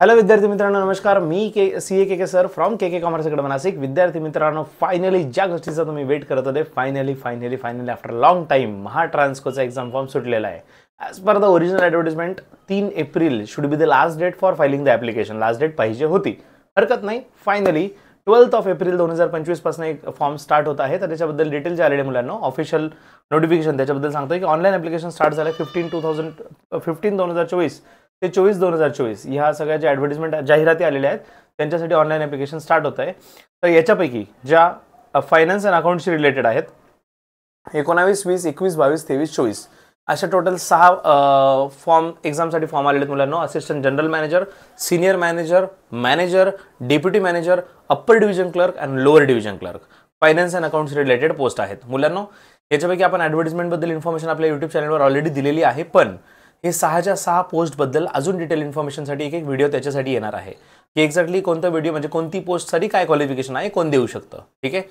Hello विद्यार्थी मित्रांनो, नमस्कार. मी K sir from K commerce academy Nashik. विद्यार्थी मित्रांनो, फायनली ज्या गोष्टीचा तुम्ही वेट करत होते, फायनली आफ्टर लॉंग टाइम महा ट्रान्सकोचा एक्झाम फॉर्म सुटलेला आहे. As per the original advertisement 3 April should be the last date for filing the application. Last date पाहिजे होती, हरकत नाही. फायनली 12 एप्रिल 2025 पासून एक फॉर्म स्टार्ट होत आहे. तर त्याच्याबद्दल डिटेल जे आलेले मुलांना ऑफिशियल नोटिफिकेशन त्याच्याबद्दल सांगतोय की ऑनलाईन ॲप्लिकेशन स्टार्ट झालं 15/2024 ते 24/2024 ह्या सगळ्या ज्या ॲडव्हर्टिजमेंट जाहिराती आलेल्या आहेत त्यांच्यासाठी ऑनलाईन ॲप्लिकेशन स्टार्ट होत आहे. तर याच्यापैकी ज्या फायनान्स अँड अकाउंटशी रिलेटेड आहेत 19, 20, 21, 22, 23, 24 अशा टोटल 6 फॉर्म एक्झामसाठी फॉर्म आलेले आहेत मुलांना. Assistant general manager, senior manager, manager, deputy manager, upper division clerk and lower division clerk, finance and accounts related post आहेत मुलांना. याच्यापैकी आपण ॲडव्हर्टिजमेंटबद्दल इन्फॉर्मेशन आपल्या यूट्यूब चॅनलवर ऑलरेडी दिलेली आहे, पण हे 6च्या 6 पोस्टबद्दल अजून डिटेल इन्फॉर्मेशनसाठी एक व्हिडिओ त्याच्यासाठी येणार आहे की एक्झॅक्टली कोणता व्हिडिओ म्हणजे कोणती पोस्टसाठी काय क्वालिफिकेशन आहे, कोण देऊ शकतं. ठीक आहे.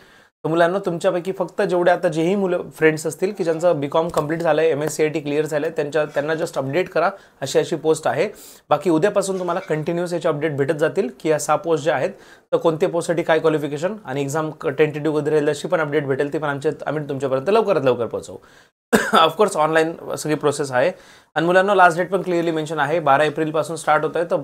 तर मुलांना तुमच्यापैकी फक्त जेवढे आता जेही मुलं फ्रेंड्स असतील की ज्यांचं BCom कंप्लीट झालं आहे, MSCIT क्लिअर झालं आहे, त्यांना जस्ट अपडेट करा. अशी पोस्ट आहे. बाकी उद्यापासून तुम्हाला कंटिन्यूअस याचे अपडेट भेटत जातील की या 6 पोस्ट ज्या आहेत तर कोणत्या पोस्टसाठी काय क्वालिफिकेशन आणि एक्झाम टेंटेटिव्ह वगैरे राहील अशी पण अपडेट भेटेल. ते पण आम्ही तुमच्यापर्यंत लवकरात लवकर पोहोचवू. ऑफकोर्स ऑनलाईन सगळी प्रोसेस आहे. आणि मुलांना लास्ट डेट पण क्लिअरली मेन्शन आहे. 12 एप्रिलपासून स्टार्ट होत आहे तर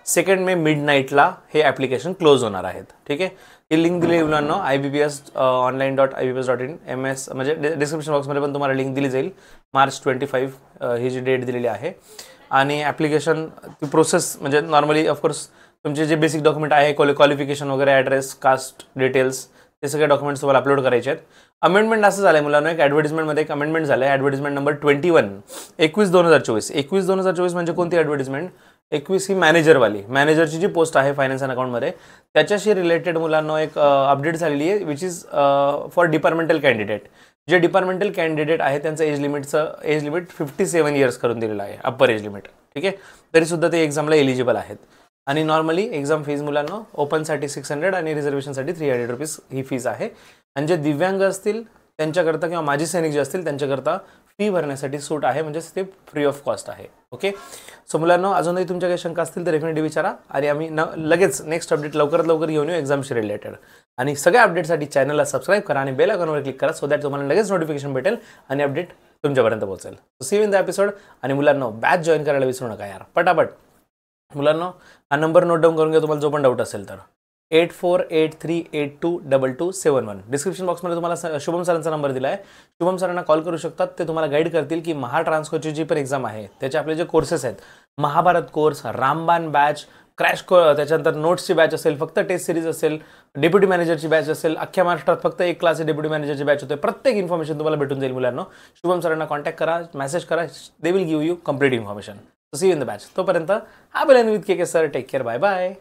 2 मे मिडनाईटला हे ॲप्लिकेशन क्लोज होणार आहेत. ठीक आहे. ही लिंक दिली मुलांना ibps.online.ibps.in MS म्हणजे डिस्क्रिप्शन बॉक्समध्ये पण तुम्हाला लिंक दिली जाईल. March 25 ही जी डेट दिलेली आहे. आणि ॲप्लिकेशन ती प्रोसेस म्हणजे नॉर्मली ऑफकोर्स तुमचे जे बेसिक डॉक्युमेंट आहे क्वालिफिकेशन वगैरे, ॲड्रेस, कास्ट डिटेल्स, ते सगळे डॉक्युमेंट्स तुम्हाला अपलोड करायचे आहेत. अमेंडमेंट असं झालं आहे मुलांना, एक ॲडव्हर्टिजमेंटमध्ये एक अमेंडमेंट झालं आहे. Advertisement number 21 21/2024. 21/2024 म्हणजे कोणती ॲडव्हर्टिजमेंट? 21 ही मॅनेजरची जी पोस्ट आहे फायनान्स अँड अकाउंटमध्ये त्याच्याशी रिलेटेड मुलांना एक अपडेट झालेली आहे, which is for departmental candidate. जे डिपार्टमेंटल कॅन्डिडेट आहे त्यांचं एज लिमिट 57 इयर्स करून दिलेलं आहे, अप्पर एज लिमिट. ठीक आहे. तरीसुद्धा ते एक्झामला एलिजिबल आहेत. आणि नॉर्मली एक्झाम फीज मुलांना ओपनसाठी 600 आणि रिझर्वेशनसाठी 300 रुपीज ही फीज आहे. आणि जे दिव्यांग असतील त्यांच्याकरता किंवा माजी सैनिक जे असतील त्यांच्याकरता फी भरण्यासाठी सूट आहे, म्हणजे ते फ्री ऑफ कॉस्ट आहे. ओके. सो मुलांना अजूनही तुमच्या काही शंका असतील तर डेफिनेटली विचारा आणि आम्ही लगेच नेक्स्ट अपडेट लवकरात लवकर घेऊन येऊ एक्झामशी रिलेटेड. आणि सगळ्या अपडेटसाठी चॅनलला सबस्क्राईब करा आणि बेल आयकॉनवर क्लिक करा, सो दॅट तुम्हाला लगेच नोटिफिकेशन भेटेल आणि अपडेट तुमच्यापर्यंत पोहोचेल. See you in the episode. आणि मुलांना बॅच जॉईन करायला विसरू नका यार, पटापट. मुलांना हा नंबर नोट डाऊन करून घ्या तुम्हाला जो पण डाऊट असेल तर. 8483822271. डिस्क्रिप्शन बॉक्समध्ये तुम्हाला शुभम सरांचा नंबर दिला आहे. शुभम सरांना कॉल करू शकतात. ते तुम्हाला गाईड करतील की महा ट्रान्सकोची जी पण एक्झाम आहे त्याचे आपले जे कोर्सेस आहेत, महाभारत कोर्स, रामबाण बॅच, त्याच्यानंतर नोट्सची बॅच असेल, फक्त टेस्ट सिरीज असेल, डेप्युटी मॅनेजरची बॅच असेल, अख्ख्या महाराष्ट्रात फक्त एक क्लास डेप्युटी मॅनेजरची बॅच होते. प्रत्येक इन्फॉर्मेशन तुम्हाला भेटून जाईल मुलांना. शुभम सरांना कॉन्टॅक्ट करा, मेसेज करा, they will give you complete information. See you in the batch. तोपर्यंत हा with K sir. Take care. Bye bye.